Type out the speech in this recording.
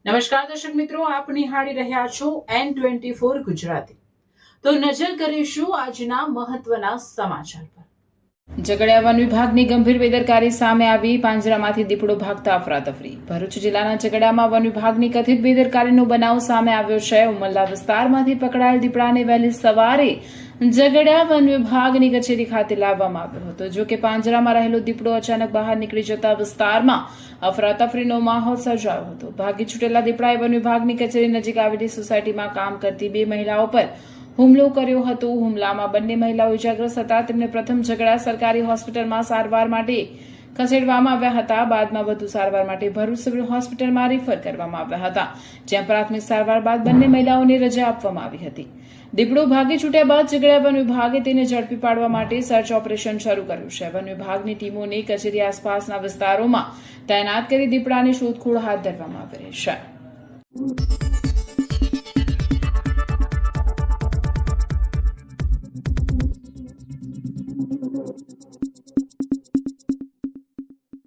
નમસ્કાર દર્શક મિત્રો, આપ નિહાળી રહ્યા છો N24 ગુજરાતી। તો નજર કરીશું આજના મહત્વના સમાચાર પર। ઝઘડિયા વન વિભાગની ગંભીર બેદરકારી સામે આવી, પાંજરામાંથી દીપડો ભાગતા અફરાતફરી। ભરૂચ જિલ્લાના ઝઘડિયામાં વન વિભાગની કથિત બેદરકારીનો બનાવ સામે આવ્યો છે। ઉમરલા વિસ્તારમાંથી પકડાયેલ દીપડાને વહેલી સવારે ઝઘડિયા વન વિભાગની કચેરી ખાતે લાવવામાં આવ્યો હતો। જો કે પાંજરામાં રહેલો દીપડો અચાનક બહાર નીકળી જતા વિસ્તારમાં અફરાતફરીનો માહોલ સર્જાયો હતો। ભાગી છૂટેલા દીપડાએ વન વિભાગની કચેરી નજીક આવેલી સોસાયટીમાં કામ કરતી 2 મહિલાઓ પર હુમલો કર્યો હતો। હુમલામાં બંને મહિલાઓ ઇજાગ્રસ્ત હતા। તેમને પ્રથમ ઝઘડિયા સરકારી હોસ્પિટલમાં સારવાર માટે ખસેડવામાં આવ્યા હતા। બાદમાં વધુ સારવાર માટે ભરૂચ સિવિલ હોસ્પિટલમાં રિફર કરવામાં આવ્યા હતા, જ્યાં પ્રાથમિક સારવાર બાદ બંને મહિલાઓને રજા આપવામાં આવી હતી। દીપડો ભાગી છૂટ્યા બાદ ઝઘડિયા વન વિભાગે તેને ઝડપી પાડવા માટે સર્ચ ઓપરેશન શરૂ કર્યું છે। વન વિભાગની ટીમોને કચેરી આસપાસના વિસ્તારોમાં તૈનાત કરી દીપડાની શોધખોળ હાથ ધરવામાં આવી રહી છે।